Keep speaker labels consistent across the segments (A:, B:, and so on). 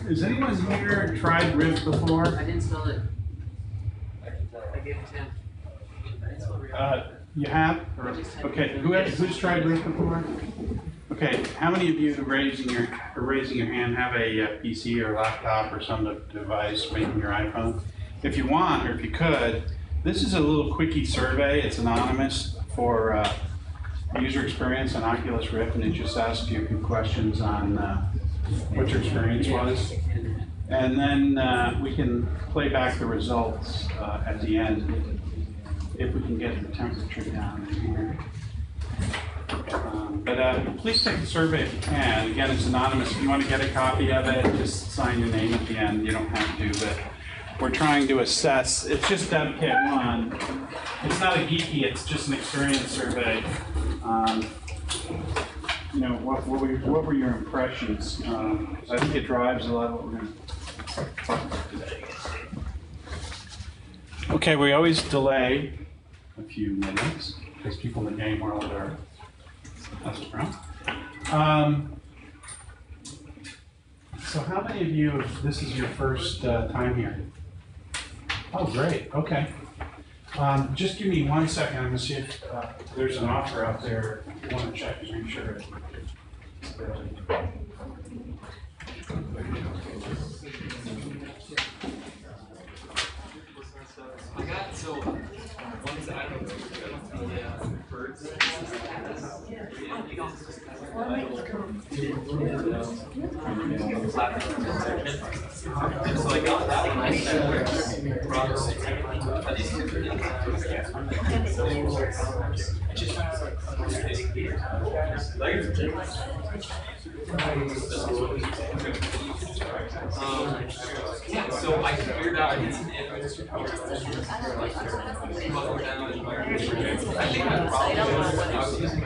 A: Has anyone here tried Rift before?
B: I didn't spell it. I gave it to him.
A: You have? Okay. Who's tried Rift before? Okay. How many of you raising your hand have a PC or laptop or some device, maybe your iPhone? If you want, or if you could, this is a little quickie survey. It's anonymous for user experience on Oculus Rift, and it just asks you a few questions on what your experience was. And then we can play back the results at the end if we can get the temperature down in here. But please take the survey if you can. Again, it's anonymous. If you want to get a copy of it, just sign your name at the end. You don't have to, but we're trying to assess. It's just Dev Kit 1. It's not a geeky, it's just an experience survey. You know, what were your impressions? I think it drives a lot of what we're going to talk about today. Okay, we always delay a few minutes because people in the game world are messing around. So how many of you, this is your first time here? Oh, great. Okay. Just give me 1 second. I'm going to see if there's an offer out there. I want to check and make sure it's
B: I got so one is I don't know the birds. So I got that one. Yeah, so I figured out I did some images. I think my problem was I was using a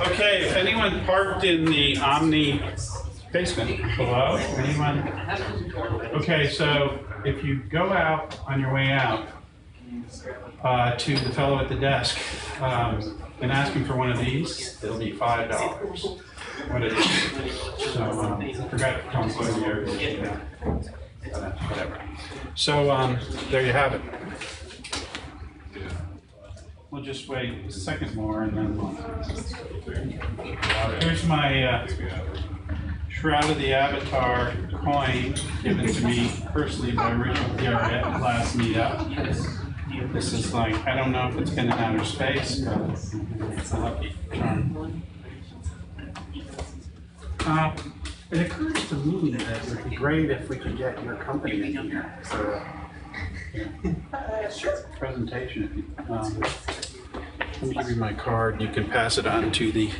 A: Okay, if anyone parked in the Omni basement, hello? Anyone? Okay, so if you go out on your way out to the fellow at the desk and ask him for one of these, it'll be $5. What it is. So I forgot to come through here. Whatever. So there you have it. We'll just wait a second more and then here's my Shroud of the Avatar coin given to me personally by Richard Garrett at last meetup. This is like, I don't know if it's been in outer space, but it's a lucky charm. It occurs to me that it would be great if we could get your company in here for a presentation. If you, let me give you my card and you can pass it on to the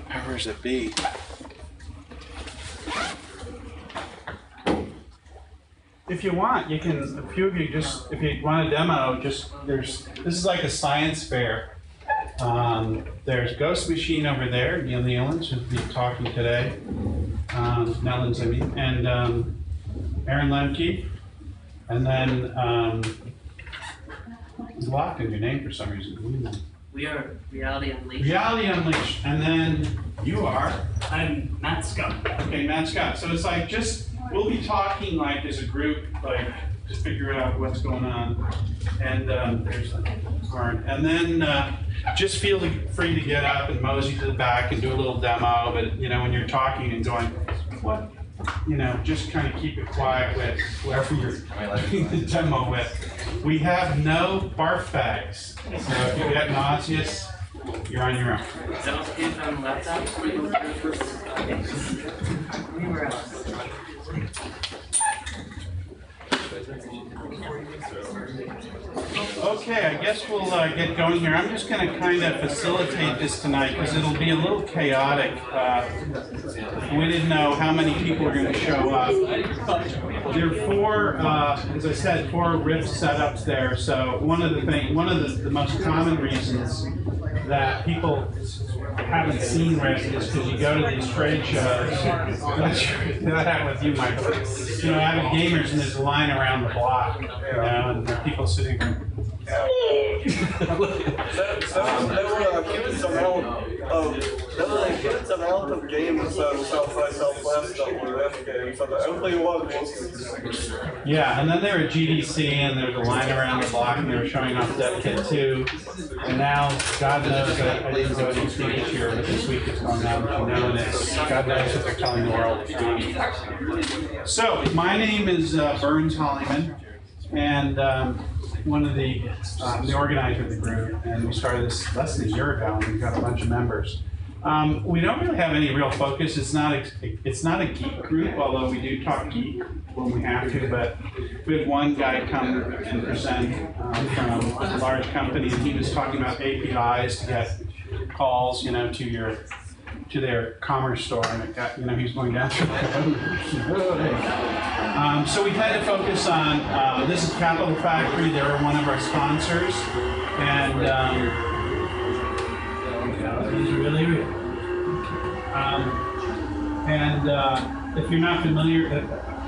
A: powers that be. If you want, you can, a few of you just, if you want a demo, just, this is like a science fair. There's Ghost Machine over there, Neil Nellens, who'll be talking today. Nellens, I mean, and Aaron Lemke. And then, it's locked in your name for some reason.
B: We are Reality Unleashed.
A: Reality Unleashed. And then you are?
B: I'm Matt Scott.
A: Okay, Matt Scott. So it's like just, we'll be talking like as a group, like to figure out what's going on. And there's the card. And then just feel free to get up and mosey to the back and do a little demo. But you know, when you're talking and going, what? You know, just kind of keep it quiet with whoever you're doing the demo with. We have no barf bags. So if you get nauseous, you're on your own.
B: Is that okay if I'm on the laptop? Anywhere else.
A: Okay, I guess we'll get going here. I'm just going to kind of facilitate this tonight because it'll be a little chaotic. We didn't know how many people are going to show up. There are four, as I said, 4 Rift setups there. So one of the most common reasons that people haven't seen Rift is because you go to these trade shows. That happened with you, Michael. You know, I have gamers and there's a line around the block, you know, and there are people sitting there
C: Kids amount of games South by Southwest that were in the game, so hopefully one was.
A: Yeah, and then they were at GDC, and there was a line around the block, and they were showing off Dev Kit 2. And now, God knows that I didn't go to each week this year, but this week is going on, you know, and it's, God knows what they're telling the world. So, my name is Burns Hollyman, and one of the organizer of the group, and we started this less than a year ago, and we've got a bunch of members. We don't really have any real focus. It's not a geek group, although we do talk geek when we have to. But we had one guy come and present from a large company, and he was talking about APIs to get calls, you know, to their commerce store, and it got, you know, he was going down through so we had to focus on this is Capital Factory. They were one of our sponsors, and. He's really real. If you're not familiar,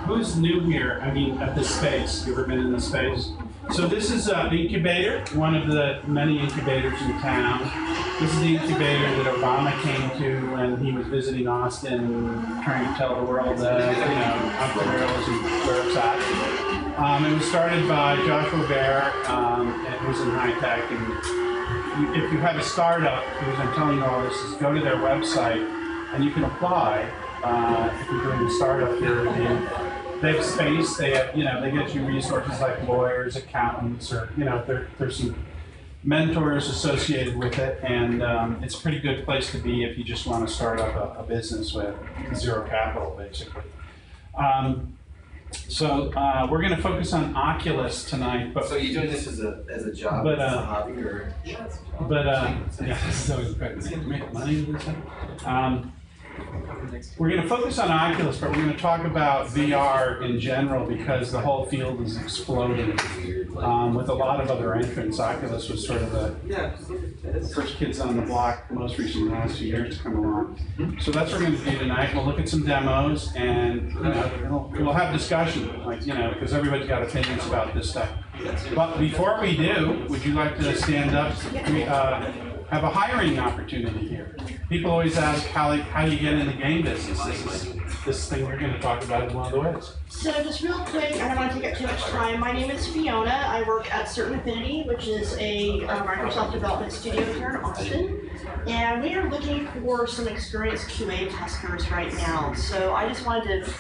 A: who's new here? I mean, at this space, you ever been in this space? So this is Incubator, one of the many incubators in town. This is the incubator that Obama came to when he was visiting Austin, trying to tell the world that, you know, entrepreneurial is where it's at. It was started by Joshua Bear, and it was in high tech. And if you have a startup, because I'm telling you all this, is go to their website and you can apply if you're doing a startup here. They have space, they have, you know, they get you resources like lawyers, accountants, or, you know, there's some mentors associated with it, and it's a pretty good place to be if you just want to start up a business with zero capital, basically. So we're going to focus on Oculus tonight. But
D: so you're doing this as a job, as a hobby, or?
A: Yeah, so it's make money with this thing. We're going to focus on Oculus, but we're going to talk about VR in general because the whole field is exploding with a lot of other entrants. Oculus was sort of the first kids on the block, most recently in the last few years to come along. So that's what we're going to do tonight. We'll look at some demos, and you know, we'll have discussion, like, you know, because everybody's got opinions about this stuff. But before we do, would you like to stand up? We have a hiring opportunity here. People always ask how you get in the game business. This thing we're going to talk about is one of the ways.
E: So just real quick, I don't want to take up too much time. My name is Fiona. I work at Certain Affinity, which is a Microsoft development studio here in Austin. And we are looking for some experienced QA testers right now. So I just wanted to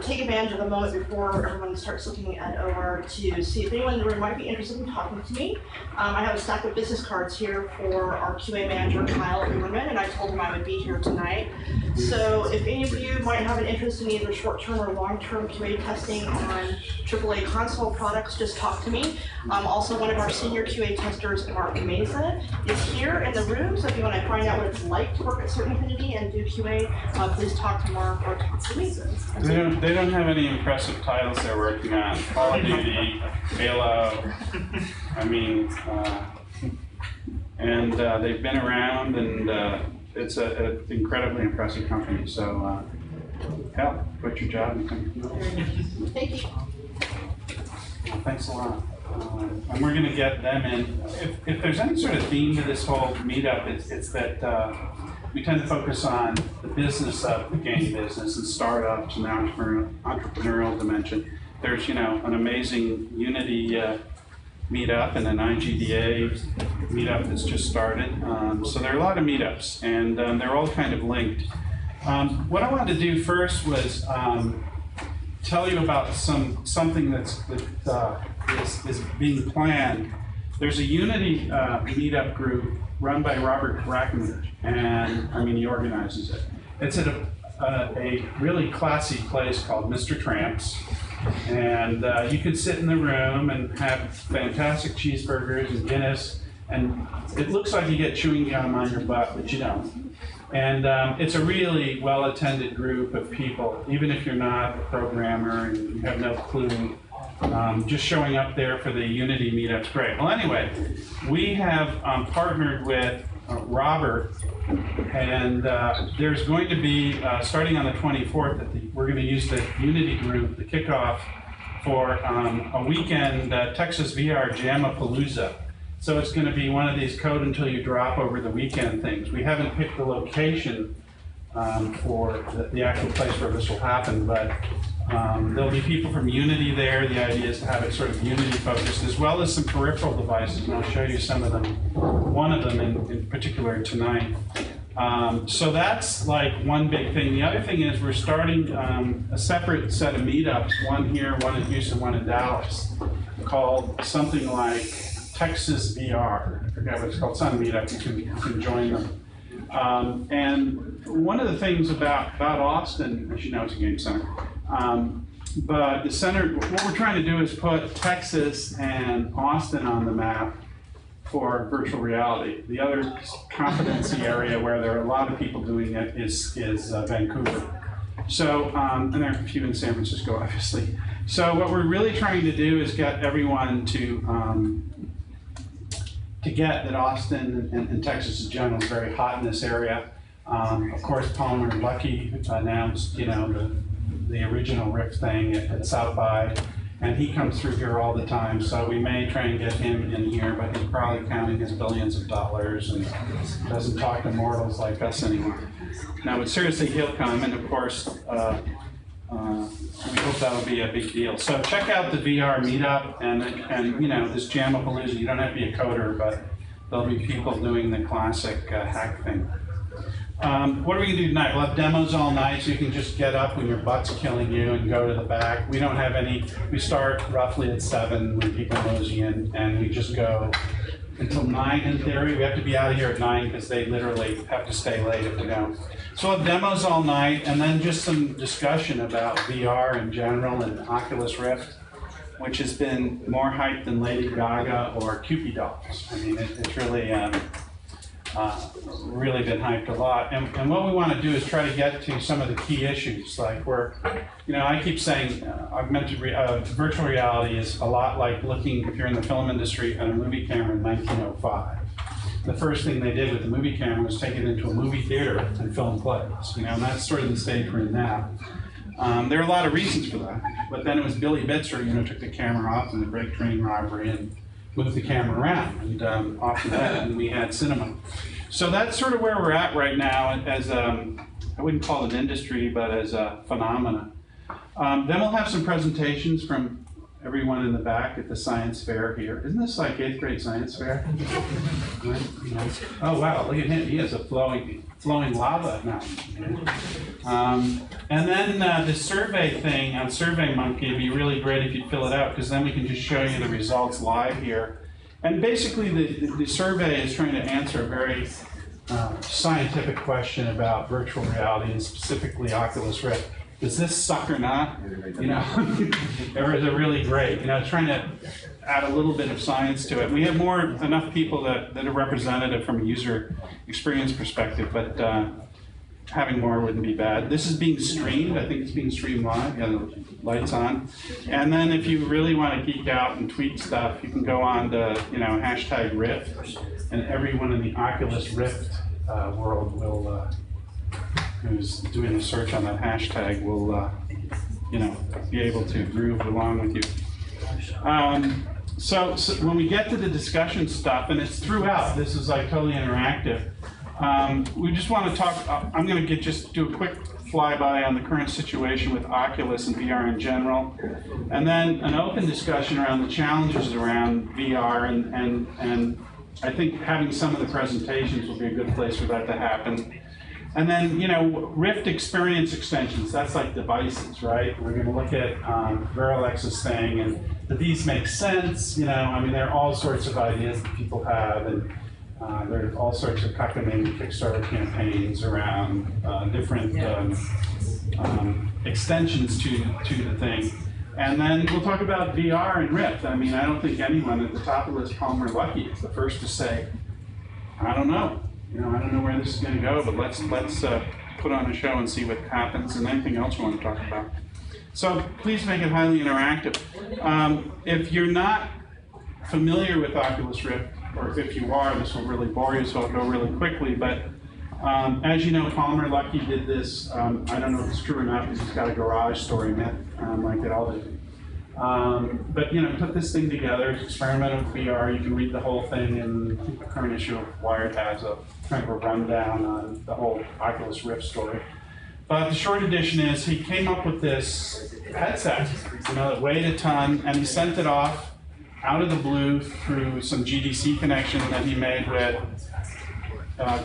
E: take advantage of the moment before everyone starts looking at OR to see if anyone in the room might be interested in talking to me. I have a stack of business cards here for our QA manager, Kyle Uberman, and I told him I would be here tonight. So if any of you might have an interest in either short-term or long-term QA testing on AAA console products, just talk to me. Also, one of our senior QA testers, Mark Mesa, is here in the room. So if you want to find out what it's like to work at Certain Affinity and do QA, please talk to Mark or talk to me.
A: They don't have any impressive titles they're working on. Call of Duty, Halo, I mean, and they've been around, and it's an incredibly impressive company. So, hell, quit your job and come.
E: Thank you.
A: Well, thanks a lot. And we're going to get them in. If there's any sort of theme to this whole meetup, it's that we tend to focus on the business of the game business and startups and the entrepreneurial dimension. There's, you know, an amazing Unity meetup and an IGDA meetup that's just started. So there are a lot of meetups, and they're all kind of linked. What I wanted to do first was tell you about something that is being planned. There's a Unity meetup group run by Robert Brackenridge, and I mean, he organizes it. It's at a really classy place called Mr. Tramp's, and you could sit in the room and have fantastic cheeseburgers and Guinness, and it looks like you get chewing gum on your butt, but you don't. And it's a really well-attended group of people, even if you're not a programmer and you have no clue. Just showing up there for the Unity meetup's great. Well, anyway, we have partnered with Robert, and there's going to be, starting on the 24th, we're going to use the Unity group, the kickoff, for a weekend Texas VR Jamapalooza. So it's going to be one of these code until you drop over the weekend things. We haven't picked the location for the actual place where this will happen, but there'll be people from Unity there. The idea is to have it sort of Unity focused, as well as some peripheral devices, and I'll show you some of them, one of them in particular tonight. So that's like one big thing. The other thing is we're starting a separate set of meetups, one here, one in Houston, one in Dallas, called something like Texas VR. I forget what it's called. It's on a meetup. You can join them. And one of the things about Austin, as you know, it's a game center. But the center, what we're trying to do is put Texas and Austin on the map for virtual reality. The other competency area where there are a lot of people doing it is Vancouver. So, and there are a few in San Francisco, obviously. So what we're really trying to do is get everyone to get that Austin and Texas in general is very hot in this area. Of course, Palmer Luckey announced, you know, the original Rift thing at South by, and he comes through here all the time. So we may try and get him in here, but he's probably counting his billions of dollars and doesn't talk to mortals like us anymore. No, but seriously, he'll come, and of course, we hope that'll be a big deal. So check out the VR meetup, and you know, this Jamapalooza. You don't have to be a coder, but there'll be people doing the classic hack thing. What are we gonna do tonight? We'll have demos all night, so you can just get up when your butt's killing you and go to the back. We don't have any. We start roughly at 7 when people mosey in, and we just go until 9 in theory. We have to be out of here at 9 because they literally have to stay late if they don't. So we'll have demos all night, and then just some discussion about VR in general and Oculus Rift, which has been more hyped than Lady Gaga or Cupid dolls. I mean, it's really, really been hyped a lot. And what we want to do is try to get to some of the key issues. Like you know, I keep saying virtual reality is a lot like looking, if you're in the film industry, at a movie camera in 1905. The first thing they did with the movie camera was take it into a movie theater and film plays. You know, and that's sort of the stage we're in now. There are a lot of reasons for that, but then it was Billy Bitzer, you know, took the camera off in the Great Train Robbery and moved the camera around, and after that, and we had cinema. So that's sort of where we're at right now as I wouldn't call it an industry, but as a phenomena. Then we'll have some presentations from everyone in the back at the science fair here. Isn't this like 8th grade science fair? Oh wow, look at him. He has a flowing lava now. And then the survey thing on SurveyMonkey would be really great if you'd fill it out, because then we can just show you the results live here. And basically the survey is trying to answer a very scientific question about virtual reality, and specifically Oculus Rift. Does this suck or not? You know, or is it really great? You know, trying to add a little bit of science to it. We have enough people that are representative from a user experience perspective, but having more wouldn't be bad. This is being streamed. I think it's being streamed live. Yeah, the lights on. And then if you really want to geek out and tweet stuff, you can go on to, you know, #Rift, and everyone in the Oculus Rift world will. Who's doing a search on that hashtag will, you know, be able to groove along with you. So when we get to the discussion stuff, and it's throughout, this is like totally interactive. We just want to talk. I'm going to just do a quick flyby on the current situation with Oculus and VR in general, and then an open discussion around the challenges around VR, and I think having some of the presentations will be a good place for that to happen. And then, you know, Rift experience extensions, that's like devices, right? We're going to look at Verilex's thing, and do these make sense? You know, I mean, there are all sorts of ideas that people have, and there are all sorts of cockamamie Kickstarter campaigns around different extensions to the thing. And then we'll talk about VR and Rift. I mean, I don't think anyone at the top of this, Palmer Luckey, is the first to say, I don't know. You know, I don't know where this is going to go, but let's put on a show and see what happens, and anything else you want to talk about. So please make it highly interactive. If you're not familiar with Oculus Rift, or if you are, this will really bore you, so I'll go really quickly. But as you know, Palmer Luckey did this. I don't know if it's true or not, because he's got a garage story myth, like they all do. But you know, put this thing together, experiment with VR. You can read the whole thing, and I think the current issue of Wired has a kind of a rundown on the whole Oculus Rift story. But the short edition is he came up with this headset, you know, that weighed a ton, and he sent it off out of the blue through some GDC connection that he made with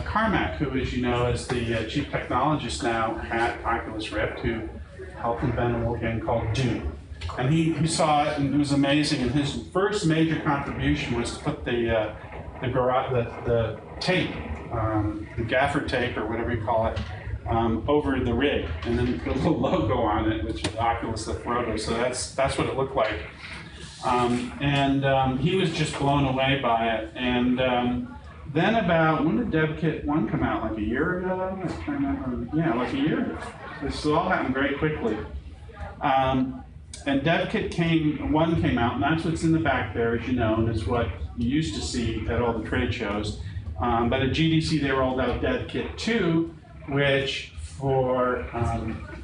A: Carmack, who, as you know, is the chief technologist now at Oculus Rift, who helped invent a little game called Doom. And he saw it, and it was amazing. And his first major contribution was to put the tape, the gaffer tape or whatever you call it, over the rig, and then put a little logo on it, which is Oculus the Proto. So that's what it looked like. He was just blown away by it. And then about, when did DevKit 1 come out? Like a year ago? I can't remember. Yeah, like a year ago. This all happened very quickly. And DevKit 1 came out, and that's what's in the back there, as you know, and is what you used to see at all the trade shows. But at GDC, they rolled out DevKit 2, which for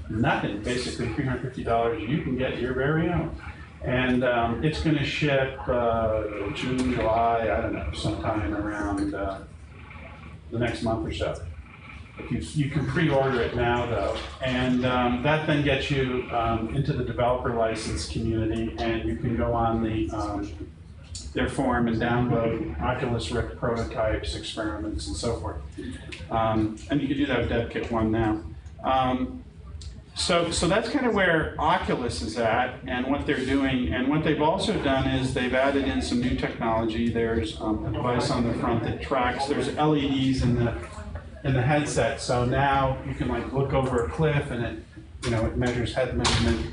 A: nothing, basically $350, you can get your very own. And it's going to ship June, July, I don't know, sometime around the next month or so. You can pre-order it now, though, and that then gets you into the developer license community, and you can go on their forum and download Oculus Rift prototypes, experiments, and so forth. And you can do that with DevKit 1 now. So that's kind of where Oculus is at and what they're doing. And what they've also done is they've added in some new technology. There's a device on the front that tracks. There's LEDs in the headset. So now you can like look over a cliff and it measures head movement.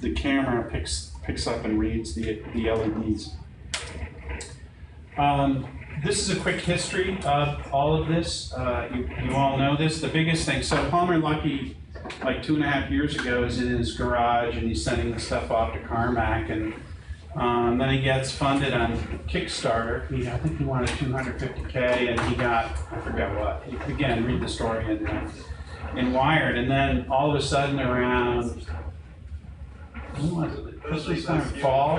A: The camera picks up and reads the LEDs. This is a quick history of all of this. You all know this. The biggest thing, so Palmer Luckey, like 2.5 years ago, is in his garage and he's sending the stuff off to Carmack, and then he gets funded on Kickstarter. I think he wanted $250K, and he got, I forget what. Again, read the story in Wired, and then all of a sudden around, when was it? Christmas time, fall?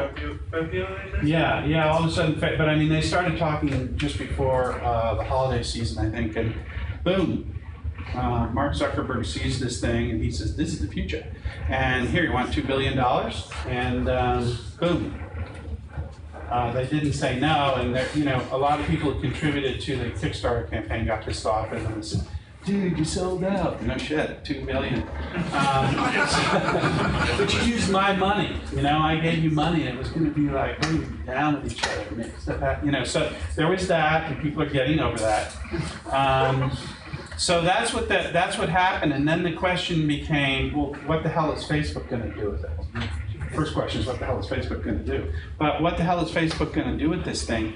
A: Yeah, all of a sudden, but I mean, they started talking just before the holiday season, I think, and boom, Mark Zuckerberg sees this thing and he says, this is the future. And here, you want $2 billion? And boom. They didn't say no, and a lot of people who contributed to the Kickstarter campaign got pissed off at them and said, dude, you sold out. No shit, $2 billion. But you used my money. I gave you money, and it was going to be like, we're going to be down with each other. So there was that, and people are getting over that. So that's what happened, and then the question became, well, what the hell is Facebook going to do with it? First question is, what the hell is Facebook going to do? But what the hell is Facebook going to do with this thing?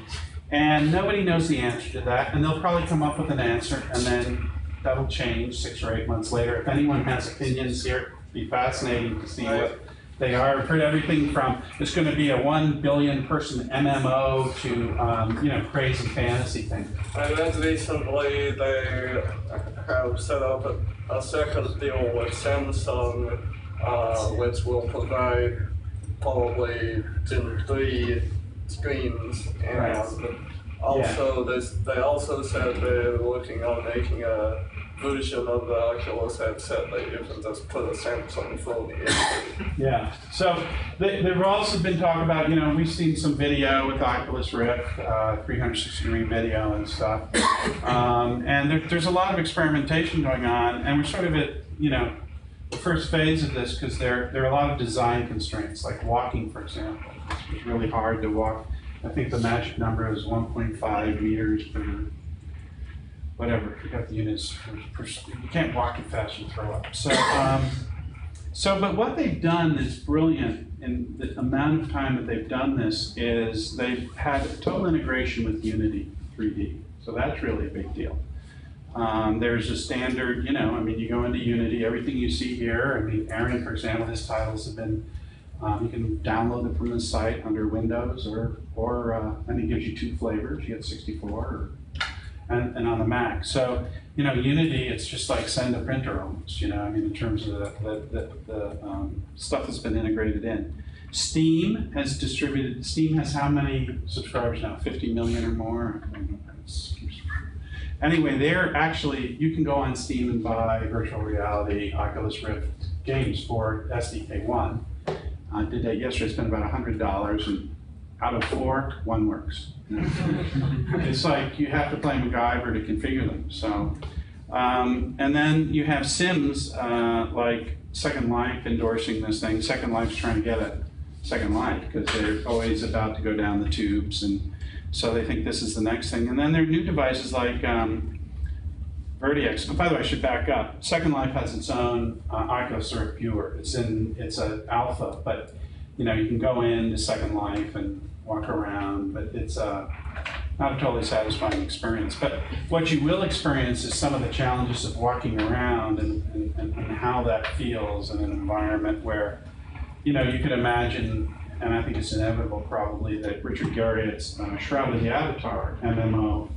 A: And nobody knows the answer to that, and they'll probably come up with an answer, and then that'll change 6 or 8 months later. If anyone has opinions here, it'd be fascinating to see what they are. I've heard everything from it's going to be a 1 billion person MMO to crazy fantasy things.
C: And then recently they have set up a second deal with Samsung, which will provide probably 3 screens, and also they also said they're working on making a version of the Oculus headset that you can just put a Samsung phone in.
A: Yeah, so they've also been talking about, we've seen some video with Oculus Rift, 360-degree video and stuff. And there's a lot of experimentation going on, and we're sort of at, the first phase of this, because there are a lot of design constraints, like walking, for example. It's really hard to walk. I think the magic number is 1.5 meters per, whatever, I forgot the units. You can't walk it fast, you throw up. But what they've done is brilliant, and the amount of time that they've done this is they've had total integration with Unity 3D. So that's really a big deal. There's a standard, you go into Unity, everything you see here, Aaron, for example, his titles have been, you can download it from the site under Windows, and it gives you 2 flavors. You get 64, and on the Mac. So, you know, Unity, it's just like send a printer almost, you know, I mean, in terms of the stuff that's been integrated in. Steam has how many subscribers now? 50 million or more? Anyway, they're actually, you can go on Steam and buy virtual reality, Oculus Rift games for SDK1. I did that yesterday, spent about $100, and out of 4, 1 works. It's like you have to play MacGyver to configure them. So, and then you have Sims like Second Life endorsing this thing. Second Life's trying to get a Second Life because they're always about to go down the tubes, and so they think this is the next thing. And then there are new devices like Vertx. Oh, by the way, I should back up. Second Life has its own Oculus Rift viewer. It's an alpha, but you know, you can go into Second Life and walk around, but it's not a totally satisfying experience. But what you will experience is some of the challenges of walking around and how that feels in an environment where, you know, you could imagine, and I think it's inevitable probably, that Richard Garriott's Shroud of the Avatar MMO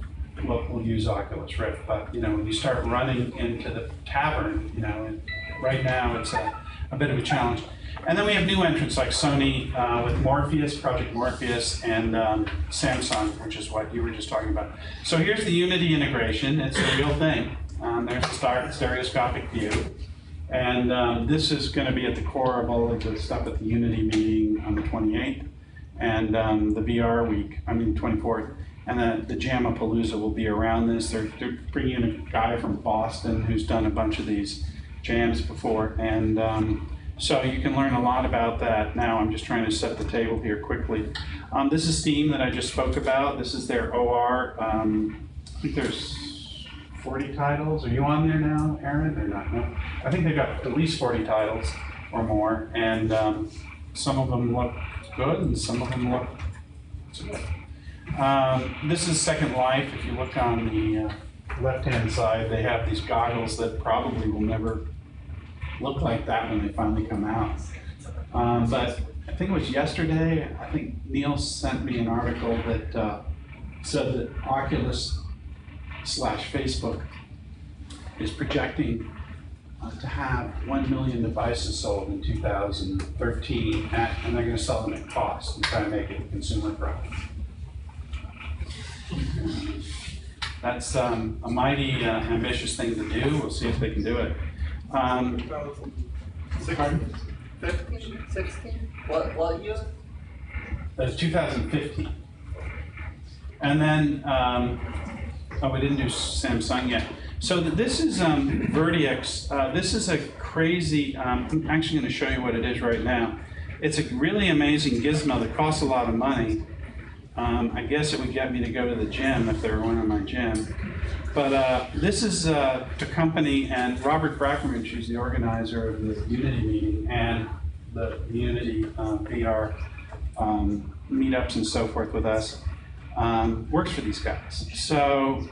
A: will use Oculus Rift. But, you know, when you start running into the tavern, you know, right now it's a bit of a challenge. And then we have new entrants like Sony with Morpheus, Project Morpheus, and Samsung, which is what you were just talking about. So here's the Unity integration. It's a real thing. There's the stereoscopic view. And this is going to be at the core of all of the stuff at the Unity meeting on the 28th, and the VR week, I mean 24th. And the Jamapalooza will be around this. They're bringing in a guy from Boston who's done a bunch of these jams before. And so you can learn a lot about that now. I'm just trying to set the table here quickly. This is Steam that I just spoke about. This is their OR. I think there's 40 titles. Are you on there now, Aaron, or not? No. I think they've got at least 40 titles or more. And some of them look good and some of them look good. This is Second Life. If you look on the left-hand side, they have these goggles that probably will never look like that when they finally come out. But I think it was yesterday, I think Neil sent me an article that said that Oculus/Facebook is projecting to have 1 million devices sold in 2013, and they're going to sell them at cost and try to make it a consumer product. That's a mighty ambitious thing to do. We'll see if they can do it.
C: 16? What year?
A: 2015. And then, oh, we didn't do Samsung yet. So this is Vertx. This is a crazy, I'm actually going to show you what it is right now. It's a really amazing gizmo that costs a lot of money. I guess it would get me to go to the gym if there were one in my gym. But this is to company, and Robert Brackenridge, who's the organizer of the Unity meeting and the Unity VR meetups and so forth with us, works for these guys. So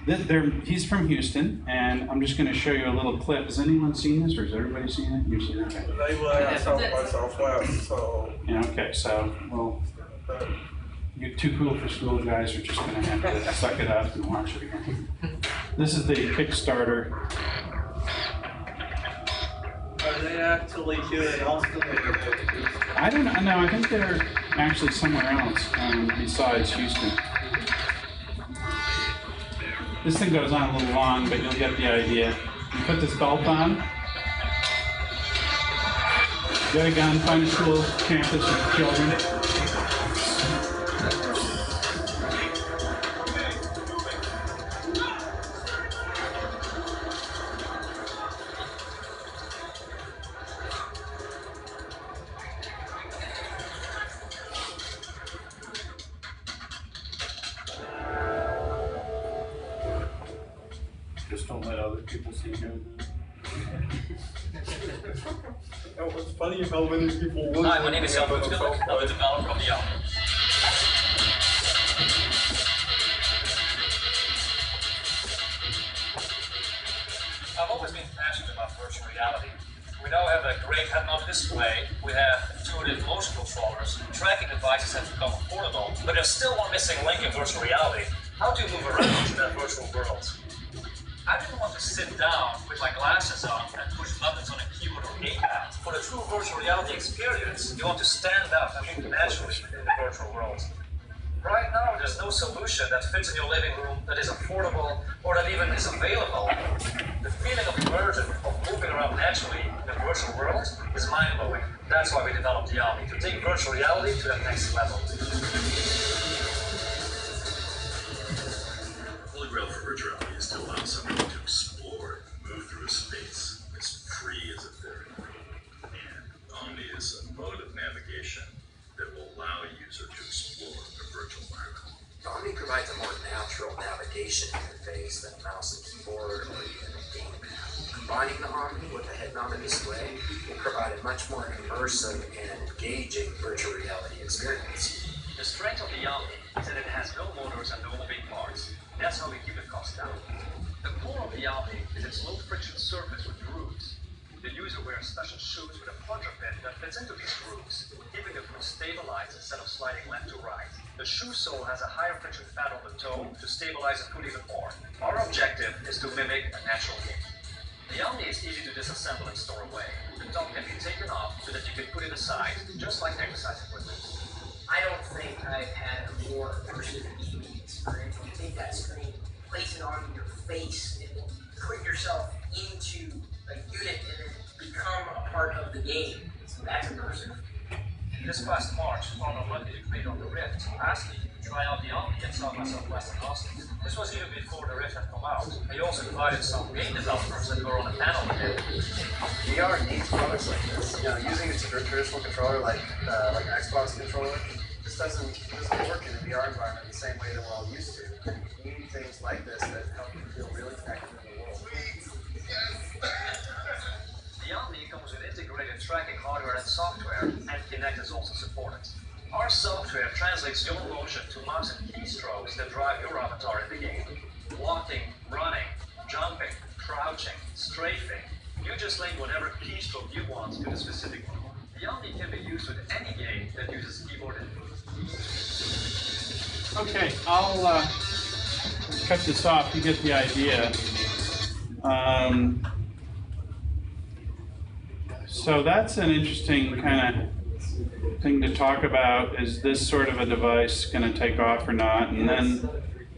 A: he's from Houston, and I'm just going to show you a little clip. Has anyone seen this, or has everybody seen it? You've seen it? Okay.
C: They were at South by Southwest, so.
A: Yeah, okay, so, well, you too cool for school guys are just going to have to suck it up and watch it again. This is the Kickstarter.
C: Are they actually here in Austin?
A: I don't know. No, I think they're actually somewhere else besides Houston. This thing goes on a little long, but you'll get the idea. You put this belt on, get a gun, find a school campus with children. Just don't let other people see you.
C: It's funny how many people look.
F: Hi, my name is Jan. I'm a developer of the app. I've always been passionate about virtual reality. We now have a great head-mounted display. We have intuitive motion controllers. Tracking devices have become affordable, but there's still one missing link in virtual reality. How do you move around in that virtual world? down with my glasses on and push buttons on a keyboard or gamepad. For the true virtual reality experience, you want to stand up and move naturally in the virtual world. Right now, there's no solution that fits in your living room, that is affordable, or that even is available. The feeling of immersion, of moving around naturally in the virtual world, is mind-blowing. That's why we developed the Omni, to take virtual reality to the next level.
G: Holy grail for virtual reality is to allow someone to explore, move through a space as free as a fairy. And Omni is a mode of navigation that will allow a user to explore a virtual environment.
H: Omni provides a more natural navigation interface than a mouse and keyboard or even a gamepad. Combining the Omni with a head-mounted display will provide a much more immersive and engaging virtual reality experience.
F: The strength of the Omni is that it has no motors and no moving parts. That's how we keep the cost down. The core of the Omni is its low-friction surface with grooves. The user wears special shoes with a plunger pin that fits into these grooves, keeping the foot stabilized instead of sliding left to right. The shoe sole has a higher friction pad on the toe to stabilize the foot even more. Our objective is to mimic a natural kick. The Omni is easy to disassemble and store away. The top can be taken off so that you can put it aside, just like exercise equipment.
I: I don't think I've had a more immersive gaming experience. When you take that screen, place it on your face, and put yourself into a unit and then become a part of the game. So that's immersive.
F: This past March, Farmer Monday, the creator of the Rift, asked me to try out the Omni at South by Southwest in Austin. This was even before the Rift had come out. He also invited some game developers that were on a panel with him.
D: VR needs products like this. You know, using a traditional controller like Xbox controller just doesn't work in a VR environment the same way that we're all used to. You need things like this that help you feel really connected in the world.
F: The Omni comes with integrated tracking hardware and software, and Kinect is also supported. Our software translates your motion to mouse and keystrokes that drive your avatar in the game. Walking, running, jumping, crouching, strafing. You just link whatever keystroke you want to the specific move. The Omni can be used with any game that uses keyboard input.
A: Okay, I'll cut this off. You get the idea. So that's an interesting kind of thing to talk about. Is this sort of a device going to take off or not? And then,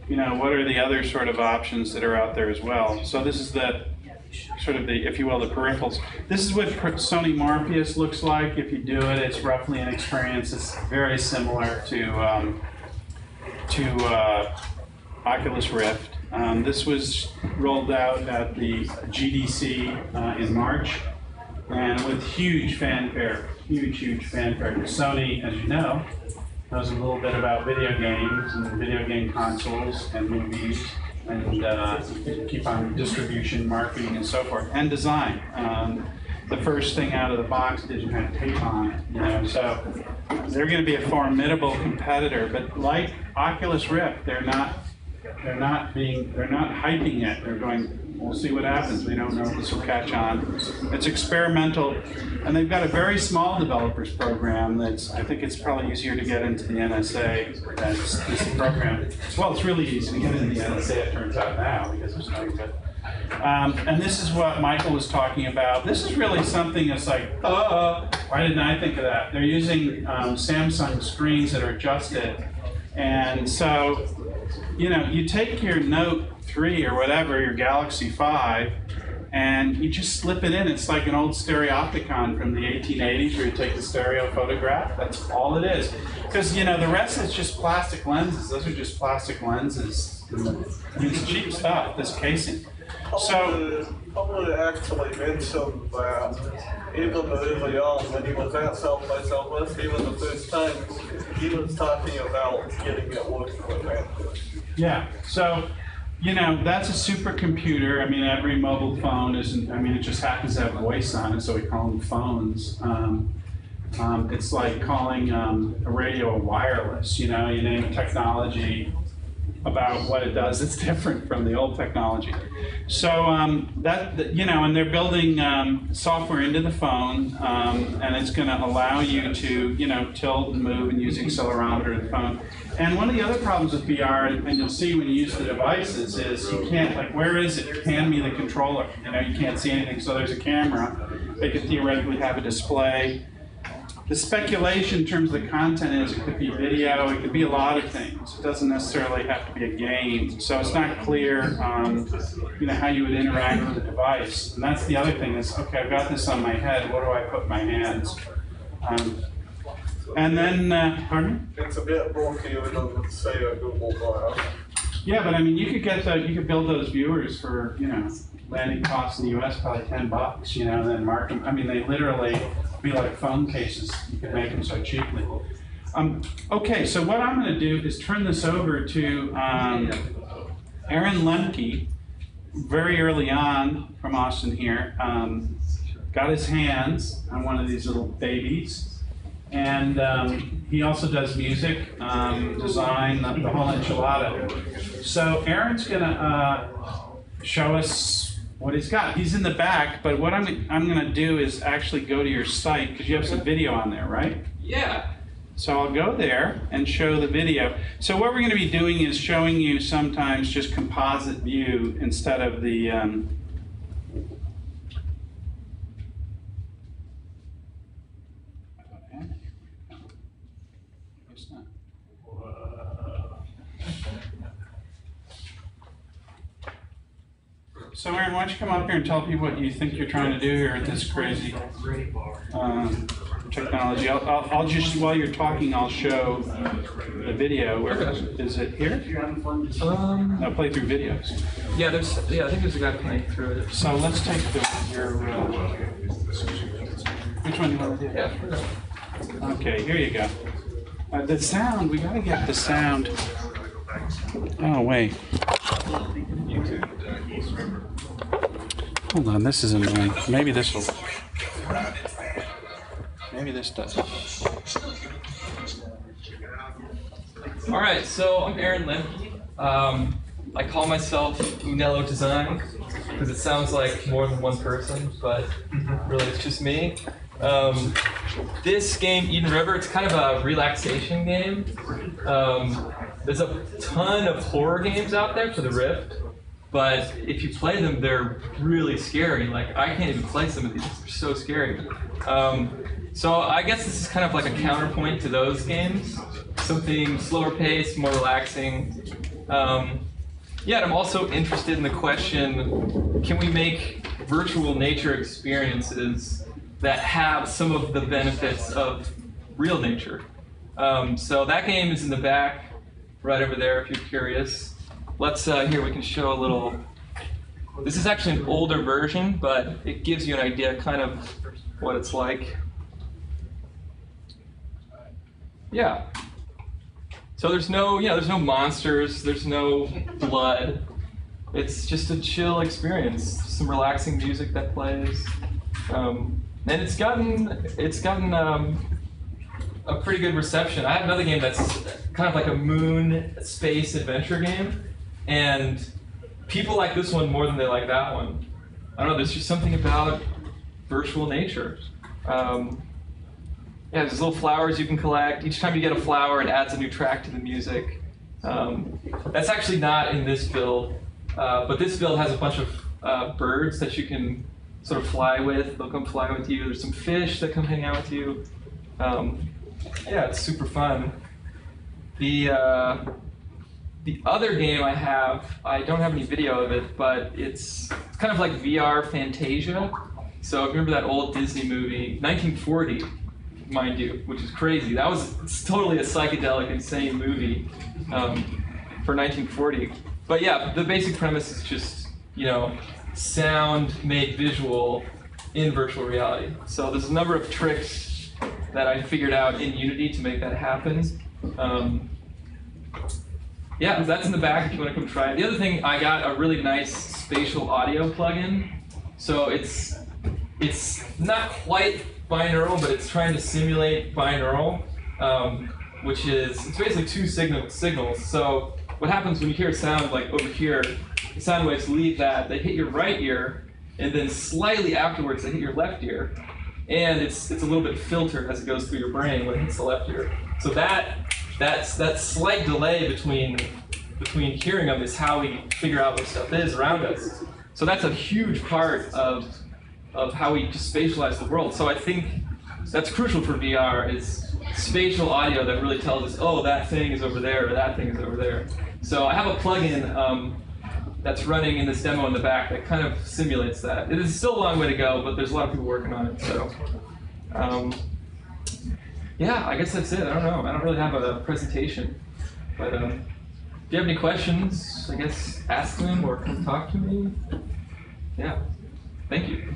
A: you know, what are the other sort of options that are out there as well? So this is the sort of the, if you will, the peripherals. This is what Sony Morpheus looks like. If you do it, it's roughly an experience. It's very similar to Oculus Rift. This was rolled out at the GDC in March, and with huge fanfare, huge fanfare. Sony, as you know, knows a little bit about video games and video game consoles and movies, and keep on distribution, marketing, and so forth, and design. The first thing out of the box didn't have tape on it, you know, so they're going to be a formidable competitor. But like Oculus Rift, they're not hyping it. They're going, we'll see what happens. We don't know if this will catch on. It's experimental, and they've got a very small developers program that's, I think it's probably easier to get into the NSA than this program. Well, it's really easy to get into the NSA, it turns out now, because there's no good. And this is what Michael was talking about. This is really something that's like, why didn't I think of that? They're using Samsung screens that are adjusted. And so, you know, you take your Note 3 or whatever, your Galaxy 5, and you just slip it in. It's like an old stereopticon from the 1880s where you take the stereo photograph. That's all it is. Because, you know, the rest is just plastic lenses. Those are just plastic lenses. It's cheap stuff, this casing. So,
C: Probably actually mentioned that even early on when he was at South by Southwest, even the first time, he was talking about getting it working with Android.
A: Yeah, so, you know, that's a supercomputer. I mean, every mobile phone isn't, I mean, it just happens to have voice on it, so we call them phones. It's like calling a radio a wireless, you know, you name technology, about what it does. It's different from the old technology. So and they're building software into the phone, and it's going to allow you to, tilt and move and use the accelerometer of the phone. And one of the other problems with VR, and you'll see when you use the devices, is you can't, like, where is it? Hand me the controller. You can't see anything. So there's a camera. They could theoretically have a display. The speculation in terms of the content is it could be video, it could be a lot of things. It doesn't necessarily have to be a game. So it's not clear, how you would interact with the device. And that's the other thing is, okay, I've got this on my head. What do I put in my hands? And then, pardon me?
C: It's a bit bulky with, say, a Google Glass.
A: Yeah, but I mean, you could build those viewers for, landing costs in the U.S. probably $10, and then mark them. I mean, they literally be like phone cases. You can make them so cheaply. Okay, so what I'm going to do is turn this over to Aaron Lemke, very early on from Austin here. Got his hands on one of these little babies. And he also does music, design, the whole enchilada. So Aaron's going to show us what he's got. He's in the back, but what I'm going to do is actually go to your site, because you have some video on there, right?
B: Yeah.
A: So I'll go there and show the video. So what we're going to be doing is showing you sometimes just composite view instead of the So Aaron, why don't you come up here and tell people what you think you're trying to do here at this crazy technology. I'll just, while you're talking, I'll show the video. Where is it here? No, play through videos.
B: Yeah, I think there's a guy playing through it.
A: So let's take your, which one do you want to do?
B: Yeah.
A: Okay, here you go. The sound, we gotta get the sound. Oh, wait. Hold on, this is annoying. Maybe this will. Maybe this does.
B: All right, so I'm Aaron Lemke. I call myself Unello Design because it sounds like more than one person, but really it's just me. This game, Eden River, it's kind of a relaxation game. There's a ton of horror games out there for the Rift, but if you play them, they're really scary. Like, I can't even play some of these, they're so scary. So I guess this is kind of like a counterpoint to those games. Something slower paced, more relaxing. Yeah, and I'm also interested in the question, can we make virtual nature experiences that have some of the benefits of real nature? So that game is in the back, right over there if you're curious. Let's, here we can show a little. This is actually an older version, but it gives you an idea kind of what it's like. Yeah. So there's no monsters, there's no blood. It's just a chill experience. Some relaxing music that plays. And it's gotten a pretty good reception. I have another game that's kind of like a moon space adventure game, and people like this one more than they like that one. I don't know, there's just something about virtual nature. Yeah, there's little flowers you can collect. Each time you get a flower, it adds a new track to the music. That's actually not in this build, but this build has a bunch of birds that you can sort of fly with. They'll come fly with you. There's some fish that come hang out with you. Yeah, it's super fun. The other game I have, I don't have any video of it, but it's kind of like VR Fantasia. So if you remember that old Disney movie, 1940, mind you, which is crazy. That was totally a psychedelic, insane movie for 1940. But yeah, the basic premise is just, sound made visual in virtual reality. So there's a number of tricks that I figured out in Unity to make that happen. Yeah, that's in the back if you want to come try it. The other thing, I got a really nice spatial audio plugin. So it's not quite binaural, but it's trying to simulate binaural, which is, it's basically two signals. So what happens when you hear a sound like over here, the sound waves leave that, they hit your right ear, and then slightly afterwards they hit your left ear. And it's a little bit filtered as it goes through your brain when it hits the left ear. So that slight delay between hearing them is how we figure out what stuff is around us. So that's a huge part of how we just spatialize the world. So I think that's crucial for VR, is spatial audio that really tells us, oh, that thing is over there, or that thing is over there. So I have a plugin that's running in this demo in the back that kind of simulates that. It is still a long way to go, but there's a lot of people working on it. So yeah, I guess that's it. I don't know. I don't really have a presentation. But if you have any questions, I guess ask them or come talk to me. Yeah. Thank you.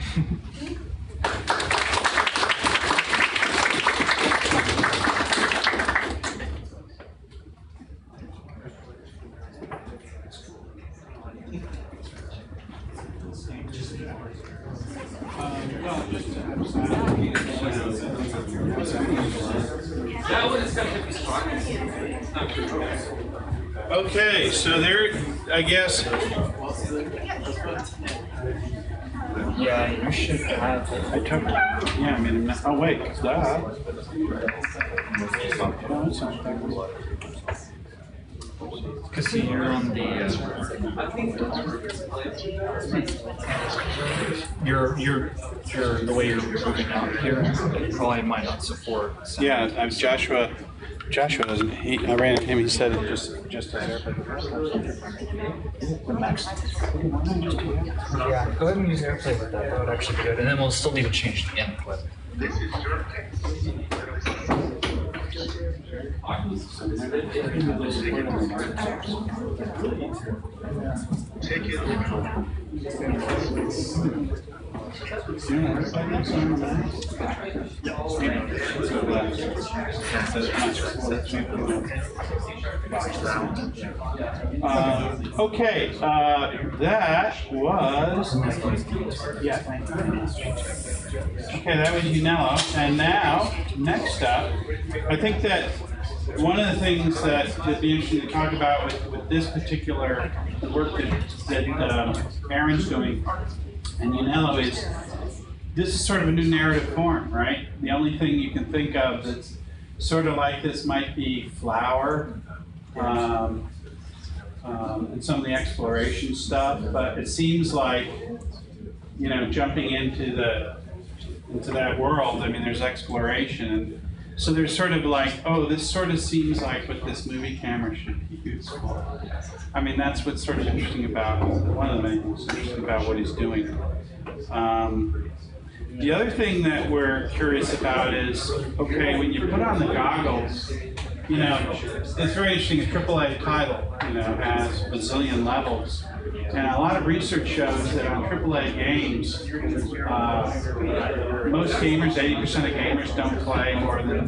A: Okay, so there, I guess.
J: Yeah, you should have.
A: I took. Yeah, I mean, oh wait, duh.
J: Because you're on the. You're the way you're moving out here, it probably might not support.
A: Yeah, I'm Joshua. Joshua doesn't. I ran into him. He said it just as airplane.
J: Yeah, go ahead and use airplane with that. That would actually be good. And then we'll still need to change the input.
A: Okay, that was. Okay, that was Unello, and now next up, I think that one of the things that would be interesting to talk about with this particular work that Aaron's doing and Unello is, this is sort of a new narrative form, right? The only thing you can think of that's sort of like this might be flower and some of the exploration stuff, but it seems like, you know, jumping into that world, I mean, there's exploration. So there's sort of like, oh, this sort of seems like what this movie camera should be used for. I mean, that's what's sort of interesting about, one of the main things interesting about what he's doing. The other thing that we're curious about is, okay, when you put on the goggles, you know, it's very interesting, a AAA title, you know, has a bazillion levels. And a lot of research shows that on AAA games, most gamers, 80% of gamers don't play more than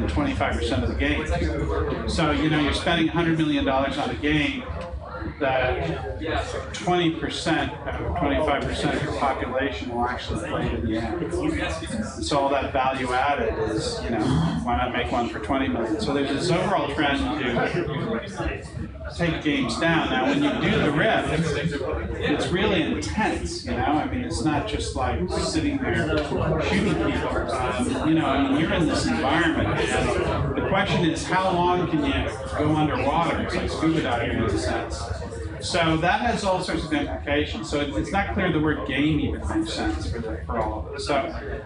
A: 25% of the game. So, you know, you're spending $100 million on a game that 20%, 25% of your population will actually play in the end. And so all that value added is, you know, why not make one for 20 million? So there's this overall trend to take games down. Now, when you do the riff, it's really intense, you know? I mean, it's not just like sitting there shooting people. You know, I mean, you're in this environment. And the question is, how long can you go underwater? It's like scuba diving in a sense. So that has all sorts of implications. So it's not clear the word game even makes sense for all of it. So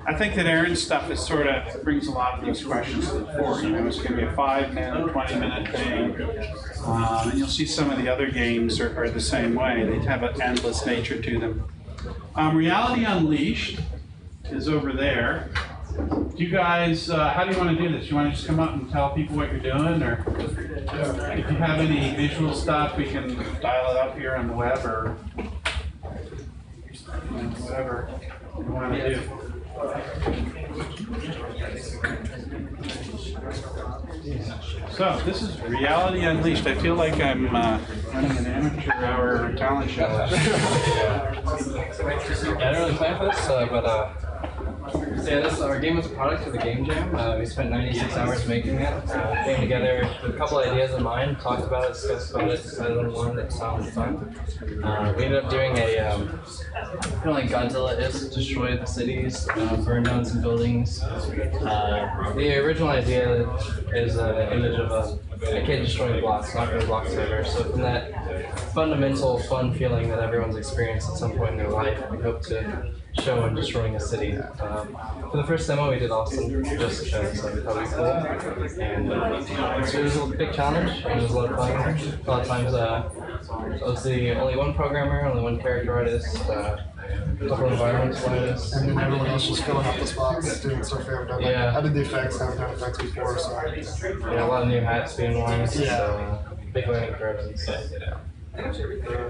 A: I think that Aaron's stuff is sort of brings a lot of these questions to the fore. You know, it's going to be a 5-minute, 20-minute thing. And you'll see some of the other games are the same way. They have an endless nature to them. Reality Unleashed is over there. You guys, how do you want to do this? You want to just come up and tell people what you're doing? Or if you have any visual stuff, we can dial it up here on the web or whatever you want to do. So this is Reality Unleashed. I feel like I'm running an amateur hour talent show.
J: I didn't really plan for this, but
K: Yeah, our game was a product of the Game Jam. We spent 96 hours making it. Came together with a couple ideas in mind, talked about it, discussed about it, decided on one that sounded fun. We ended up doing a kind of like Godzilla is destroy the cities, burn down some buildings. The original idea is an image of a kid destroying blocks, knocking the blocks over. So from that fundamental fun feeling that everyone's experienced at some point in their life, we hope to show in destroying a city. For the first demo, we did Austin just because so we thought it was cool. And it was a big challenge, and it was a lot of fun. A lot of times, I was the only one programmer, only one character artist, a couple environmental artists.
L: And then everyone else just filling up the spots, doing stuff they haven't done.
K: Yeah.
L: I did the effects, I haven't done effects before, so.
K: Yeah, a lot of new hats being worn,
L: Yeah.
K: so big learning curves and stuff.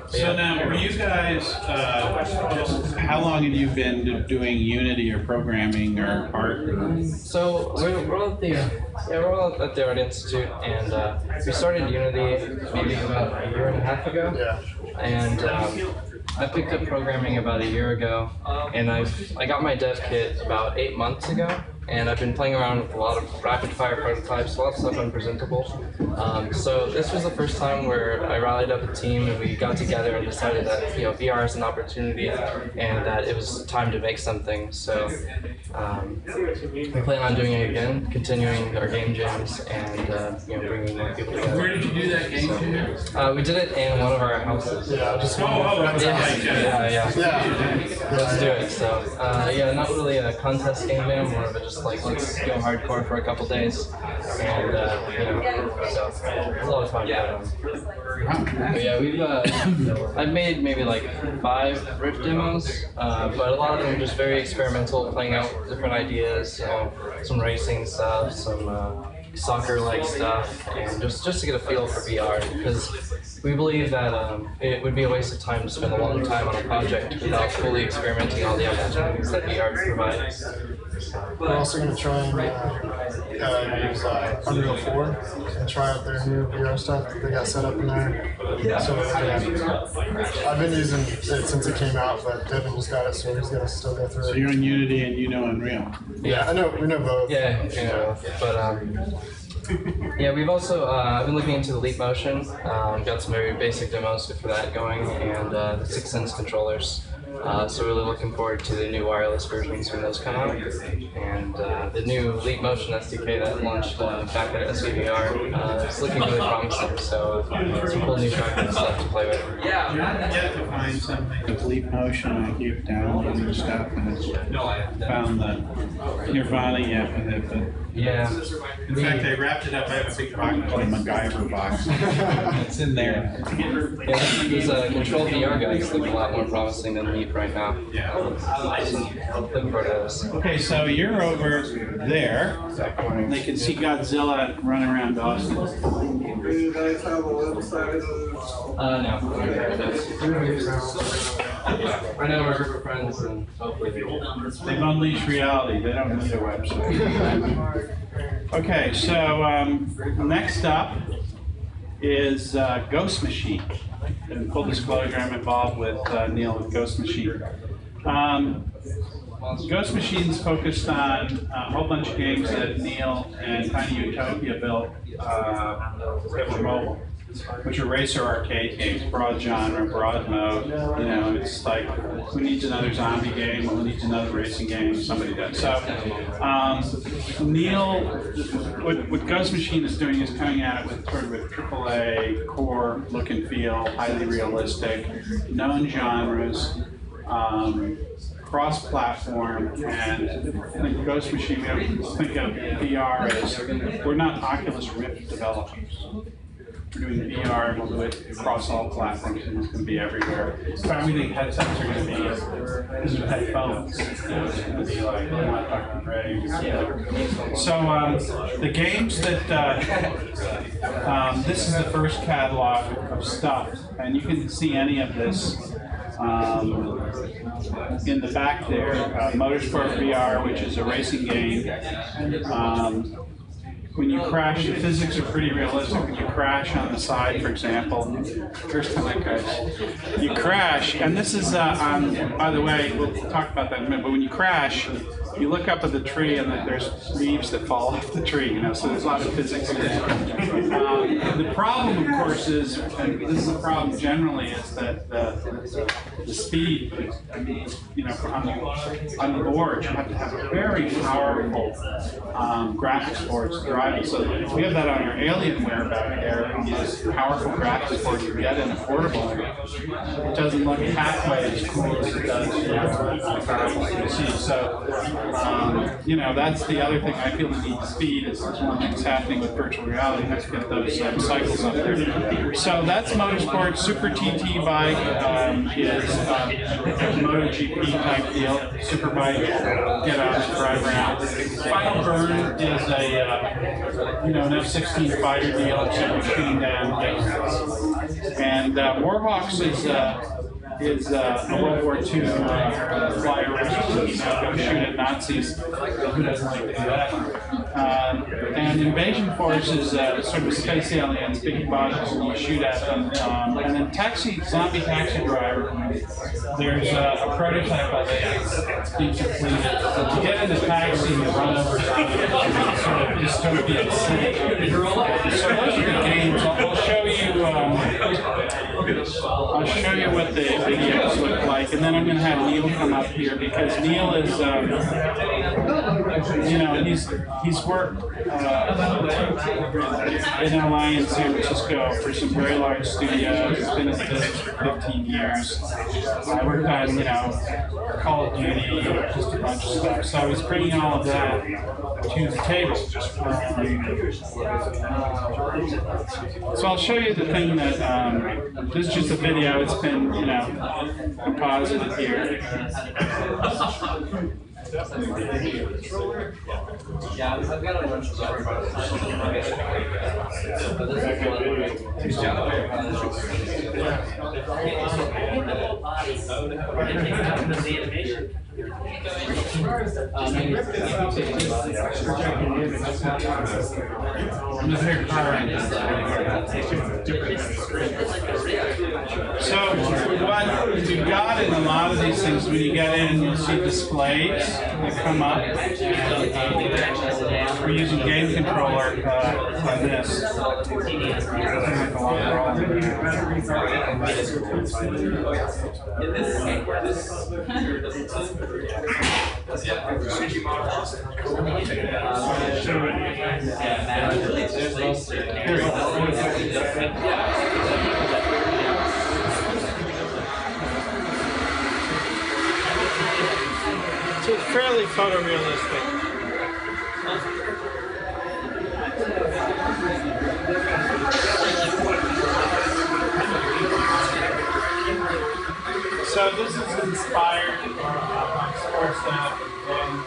A: So now, were you guys, just, how long have you been doing Unity or programming or art?
K: So we're all at the Art Institute, and we started Unity maybe about a year and a half ago.
L: Yeah.
K: And I picked up programming about a year ago, and I got my dev kit about 8 months ago. And I've been playing around with a lot of rapid-fire prototypes, a lot of stuff unpresentable. So this was the first time where I rallied up a team and we got together and decided that VR is an opportunity and that it was time to make something. So we plan on doing it again, continuing our game jams and bringing more people together.
A: Where did you do that game jam?
K: We did it in one of our houses.
L: Yeah, just
K: Yeah. Let's do it. So yeah, not really a contest game jam, more of a just like let's go hardcore for a couple days, and so it's a lot of fun. But yeah, I've made maybe like 5 Rift demos, but a lot of them are just very experimental, playing out different ideas, some racing stuff, some soccer-like stuff, and just to get a feel for VR, because we believe that it would be a waste of time to spend a long time on a project without fully experimenting all the opportunities that VR provides.
L: We're also going to try and use Unreal 4 and try out their new VR stuff that they got set up in there. So I've been using it since it came out, but Devin just got it, so he's going to still go through it.
A: So you're in Unity and you know Unreal?
L: Yeah, we know both.
K: Yeah, but yeah, we've also been looking into the Leap Motion. Got some very basic demos for that going, and the 6 Sense controllers. So really looking forward to the new wireless versions when those come out, and the new Leap Motion SDK that launched back at SVVR. It's looking really promising. So some cool new tracking stuff to play with.
A: Yeah, yet to find something with Leap Motion. I keep downloading stuff and it's found the Nirvana yet with it, but
K: yeah.
A: In fact, I wrapped it up. I have a big box called a MacGyver box. It's in there.
K: Yeah, these control VR guys look a lot more promising than Leap right now.
A: Yeah.
K: Looking forward to those.
A: Okay, so you're over there. They can see Godzilla running around Austin.
C: Do you guys have a website?
K: No. Right now we're a group of friends and hopefully
A: They've unleashed reality. They don't need a website. Okay, so next up is Ghost Machine. And full disclosure, I'm involved with Neil with Ghost Machine. Ghost Machine's focused on a whole bunch of games that Neil and Tiny Utopia built that were mobile, which are racer arcade games, broad genre, broad mode. It's like, who needs another zombie game? Who needs another racing game? Somebody does. So, Neil, what Ghost Machine is doing is coming at it with sort of a AAA core look and feel, highly realistic, known genres, cross-platform, and I think Ghost Machine, we don't think of VR as, we're not Oculus Rift developers. We're doing VR, and we'll do it across all platforms, and it's going to be everywhere. But we think headsets are going to be, these are headphones. It's going to be like, we're not talking Ray. So the games that, this is the first catalog of stuff, and you can see any of this in the back there. Motorsport VR, which is a racing game. When you crash, the physics are pretty realistic. When you crash on the side, for example, first time I crashed, you crash, and this is by the way, we'll talk about that in a minute, but when you crash, you look up at the tree and there's leaves that fall off the tree, you know, so there's a lot of physics in there. The problem, of course, is, and this is a problem generally, is that the speed, you know, on the board, you have to have a very powerful graphics boards driving. So we have that on our Alienware back there. We use powerful graphics boards to get in a portable. It doesn't look halfway as cool as it does, you know, PC. So, you know, that's the other thing. I feel the need speed is one thing that's happening with virtual reality. Let's get those cycles up there. So that's Motorsport. Super TT bike is a MotoGP type deal. Super bike, get out, drive around. Final Burn is a you know, an F-16 fighter deal, so we're shooting down things. And Warhawks is a World War II flyer which is go shoot at Nazis. Who doesn't like to do that? And Invasion Force is sort of space aliens, big bodies, and you shoot at them. And then Zombie Taxi Driver, there's a prototype of it that's being completed. You get in the taxi and you run over sort of dystopian city. So those are the games. I'll show you what the videos look like, and then I'm going to have Neil come up here because Neil is, you know, he's worked in LA and San Francisco for some very large studios. He's been in the business for 15 years. I worked on, you know, Call of Duty, just a bunch of stuff. So he's bringing all of that to the table. So I'll show you the thing that, this is just a video, it's been, you know, composited here.
K: Yeah, I've got a bunch of stuff.
A: So what you've got in a lot of these things, when you get in, you'll see displays that come up. We're using game controller on this.
M: So it's fairly photorealistic.
A: So this is inspired by sports stuff, and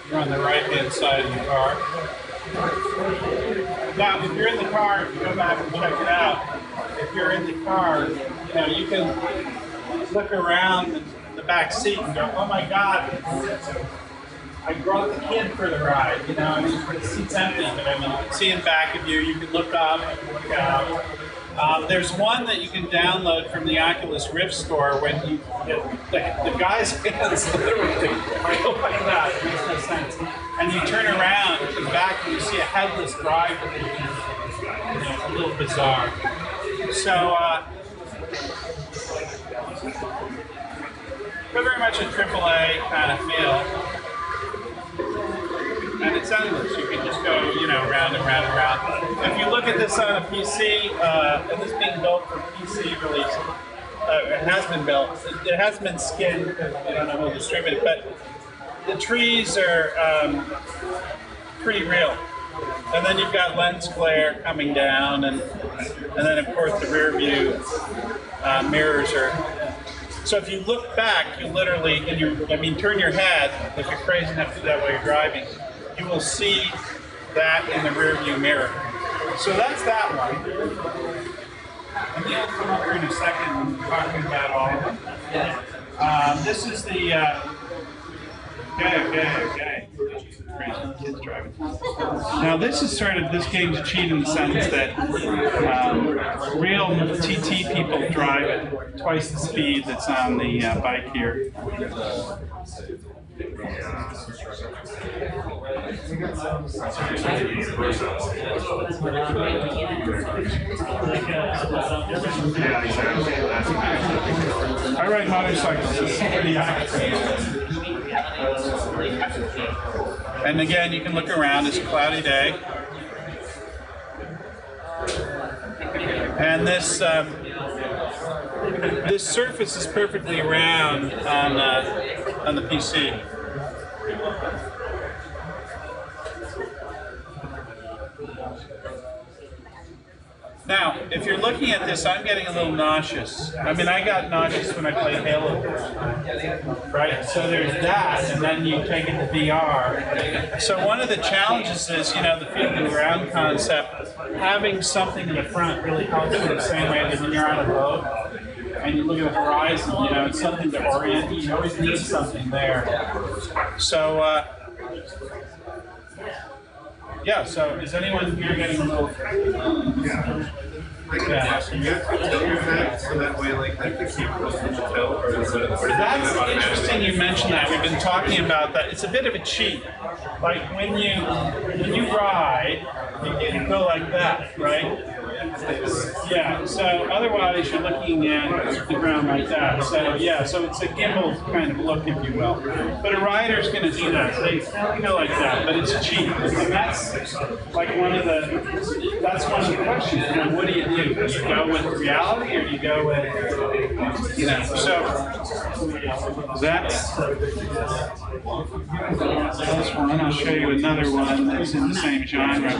A: you're on the right-hand side of the car. Now, if you're in the car, if you go back and check it out, if you're in the car, you know, you can look around the back seat and go, oh my God, I brought the kid for the ride. You know, I mean, the seat's empty, but I mean, you can see in back of you, you can look up, you can look out. There's one that you can download from the Oculus Rift store when you the guy's hands literally, oh my God, it makes no sense. And you turn around to the back and you see a headless driver. You know, a little bizarre. So, they're very much a AAA kind of feel. And it's endless. You can just go, you know, round and round and round. If you look at this on a PC, and this being built for PC release, it has been built. It hasn't been skinned. I don't know who distributed it, but the trees are pretty real. And then you've got lens glare coming down, and then of course the rear view mirrors are. So if you look back, you literally, turn your head, if you're crazy enough to do that while you're driving, you will see that in the rear view mirror. So that's that one. And Neil will come up here in a second talking about all of them. This is the, okay. crazy kids driving. Now this is this game's a cheat in the sense that real TT people drive at twice the speed that's on the bike here. I ride motorcycles. It's pretty active. And again, you can look around. It's a cloudy day. And this surface is perfectly round on the PC. Now, if you're looking at this, I'm getting a little nauseous. I mean, I got nauseous when I played Halo. Right? So there's that, and then you take it to VR. So one of the challenges is, the feeling around concept, having something in the front really helps in the same way that when you're on a boat and you look at the horizon, it's something to orient you. You always need something there. So, yeah, so is anyone here getting a little... Yeah. That's interesting you mentioned that. We've been talking about that. It's a bit of a cheat. Like when you ride, you go like that, right? Yeah, so otherwise you're looking at the ground like that. So yeah, so it's a gimbal kind of look, if you will. But a rider's going to do that. They go like that, but it's cheap. And that's like one of the questions. What do you do? Do you go with reality or do you go with, so that's one. I'll show you another one that's in the same genre.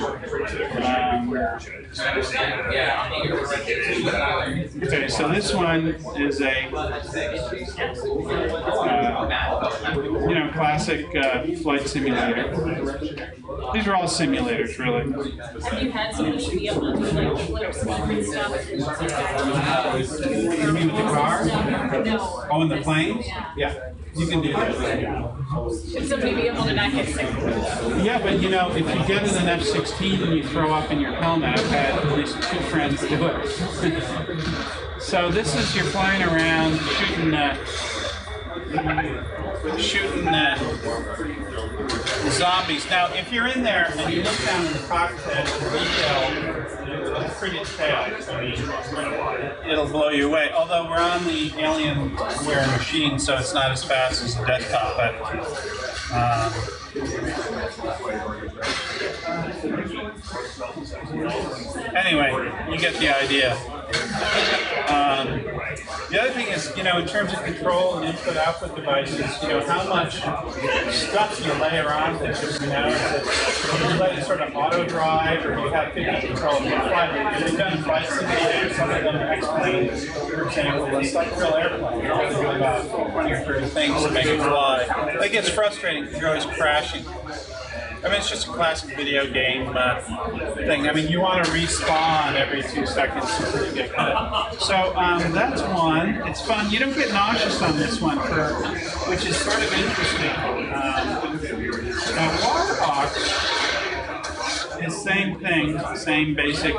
A: Okay, so this one is a classic flight simulator. These are all simulators, really.
N: Have you had someone be able to do like flips and stuff?
A: You mean with the car?
N: No.
A: Oh, in the planes? Yeah. You can do that.
N: Should somebody be able to not get sick?
A: Yeah, but if you get in an F-16 and you throw up in your helmet, I've had at least 2 friends do it. So this is, you're flying around shooting zombies. Now, if you're in there and you look down in the cockpit, the detail is pretty detailed. I mean, it'll blow you away. Although we're on the Alienware machine, so it's not as fast as the desktop. But, anyway, you get the idea. The other thing is, in terms of control and input-output devices, how much stuff you layer on this, you let it sort of auto-drive, or you have 50 control. They've done flight simulators, some of them X-planes, for example. It's like a real airplane. You have to do about 20 or 30 things to make it fly. It gets frustrating because you're always crashing. I mean, it's just a classic video game thing. I mean, you want to respawn every 2 seconds before you get cut. So that's one. It's fun. You don't get nauseous on this one, which is sort of interesting. Now, Warhawk is same thing, same basic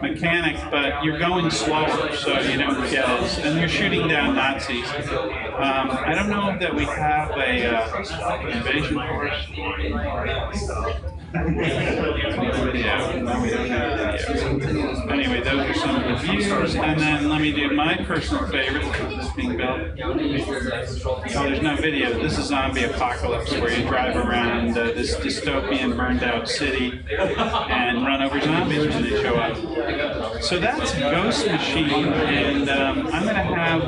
A: mechanic, but you're going slower, so you don't get it. And you're shooting down Nazis. I don't know that we have a invasion force. Video. No, we don't have video. Anyway, those are some of the views, and then let me do my personal favorite. This being built. Oh, there's no video. This is Zombie Apocalypse, where you drive around this dystopian, burned-out city and run over zombies when they show up. So that's Ghost Machine, and I'm going to have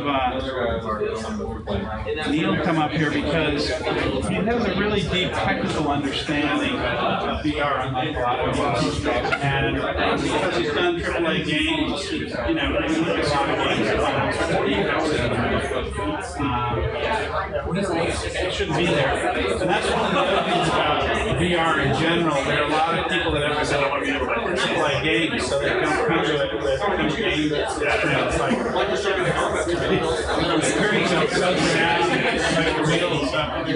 A: Neil come up here because he has a really deep technical understanding VR on a lot of them. And because he's done AAA games, you know, he's looked at a lot of games. It shouldn't be there. And that's one of the other things about VR in general. There are a lot of people that have AAA games, so they come to it with a game that's, you know, it's like the experience of goes down, like the real stuff.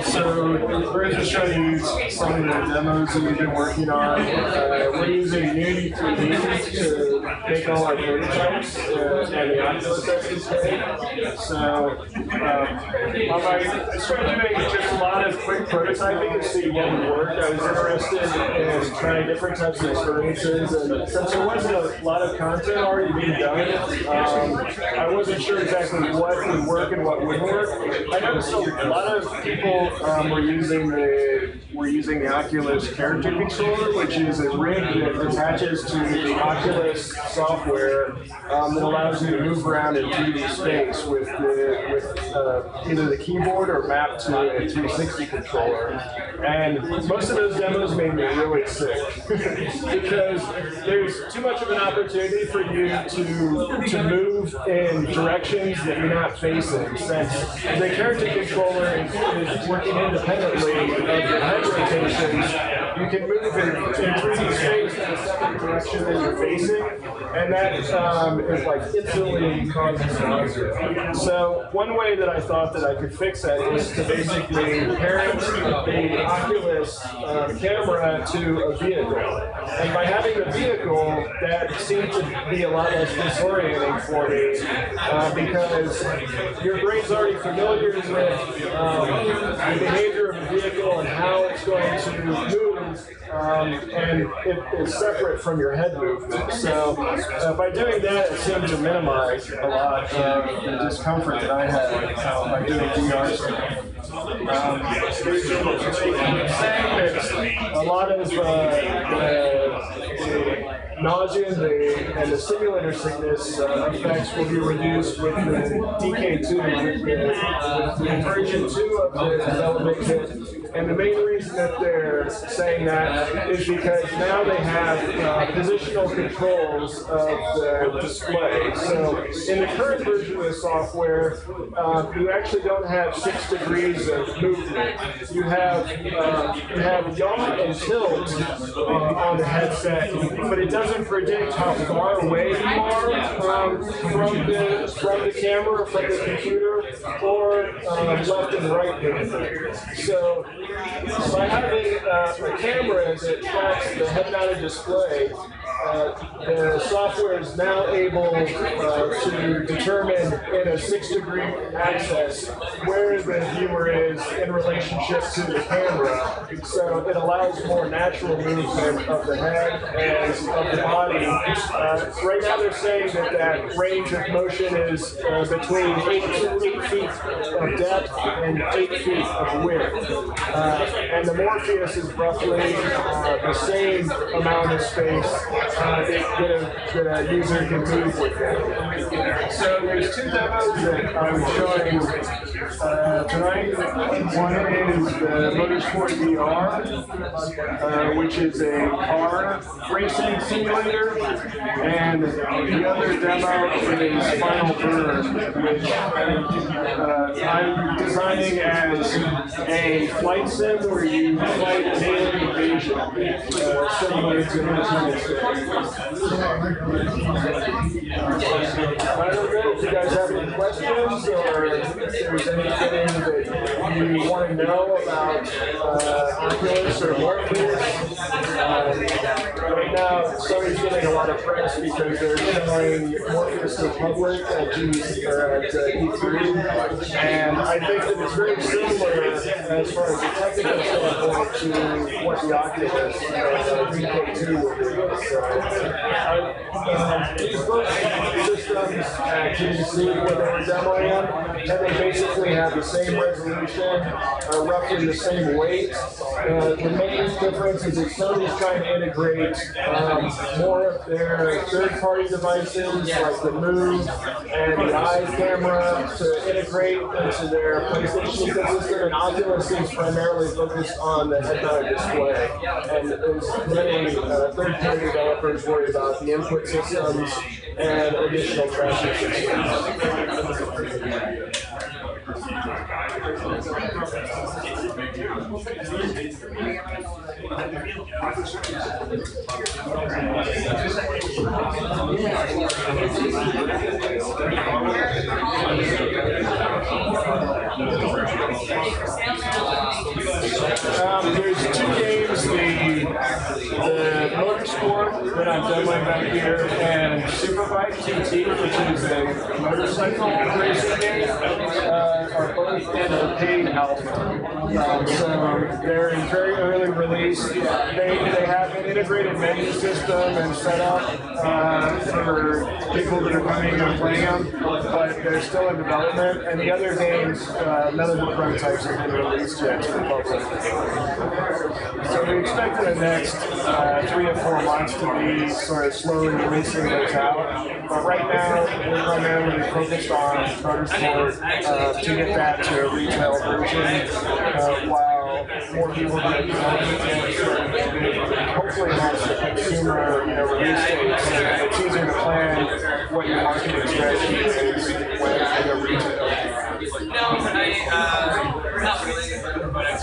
L: So we're just trying to use some of the demos that we've been working on. We're using Unity 3D to make all our prototypes and the Oculus SDK. So I started doing just a lot of quick prototyping to see what would work. I was interested in trying different types of experiences, and since there wasn't a lot of content already being done, I wasn't sure exactly what would work and what wouldn't work. I noticed a lot of people were using the Oculus character controller, which is a rig that attaches to the Oculus software that allows you to move around in 3D space with either the keyboard or mapped to a 360 controller. And most of those demos made me really sick because there's too much of an opportunity for you to move in directions that you're not facing. Since the character controller is working independently of your head rotations, you can move in 3D space in a separate direction that you're facing, and that is like instantly causes nausea. So one way that I thought that I could fix that is to basically parent the Oculus camera to a vehicle. And by having a vehicle, that seemed to be a lot less disorienting for me because your brain's already familiar with the behavior of a vehicle and how it's going to move, and it is separate from your head movement. So by doing that, it seemed to minimize a lot of the discomfort that I had by doing VR stuff. Saying that a lot of the nausea and the simulator sickness effects will be reduced with the DK2, with the version 2 of the development kit. And the main reason that they're saying that is because now they have positional controls of the display. So in the current version of the software, you actually don't have 6 degrees of movement. You have yaw and tilt on the headset, but it doesn't predict how far away you are from the camera, from the computer, or left and right movement. So by having a camera that tracks the head-mounted display, the software is now able to determine in a 6-degree axis where the viewer is in relationship to the camera. So it allows more natural movement of the head and of the body. Right now they're saying that range of motion is between 8 feet of depth and 8 feet of width. And the Morpheus is roughly the same amount of space that a user can move with it. So there's 2 demos that I'm showing tonight. One is the Motorsport VR, which is a car racing simulator, and the other demo is Final Burn, which I'm designing as a flight sim where you fight an alien invasion, similar to Independence Day. I don't know if you guys have any questions or if there's anything that you want to know about Oculus or Morpheus. Right now, Sony's getting a lot of press because they're showing Morpheus to the public at E3, and I think that it's very similar as far as the technical standpoint to what the Oculus DK2 will do. So, these folks
O: systems to see what they were demoing, and they basically have the same resolution, roughly the same weight. The main difference is that Sony's trying to integrate more of their third-party devices like the Move and the Eye camera to integrate into their PlayStation ecosystem, and Oculus is primarily focused on the head-mounted display, and is many third-party developers worry about the input systems and additional tracking systems. There's two games, the Motorsport that I'm demoing back here, and Superbike TT, which is a motorcycle racing game, are both in a paid alpha. So they're in very early release. They have an integrated menu system and setup for people that are coming and playing them, but they're still in development. And the other games, none of the prototypes have been released yet to the public. So we expect in the next 3 to 4 months to be sort of slowly releasing those out. But right now, we're primarily focused on Motorsport to get that to a retail version, while more people get development and hopefully has a consumer release date. So it's easier to plan what your marketing strategy is when you go retail.
B: No, not really, but I'm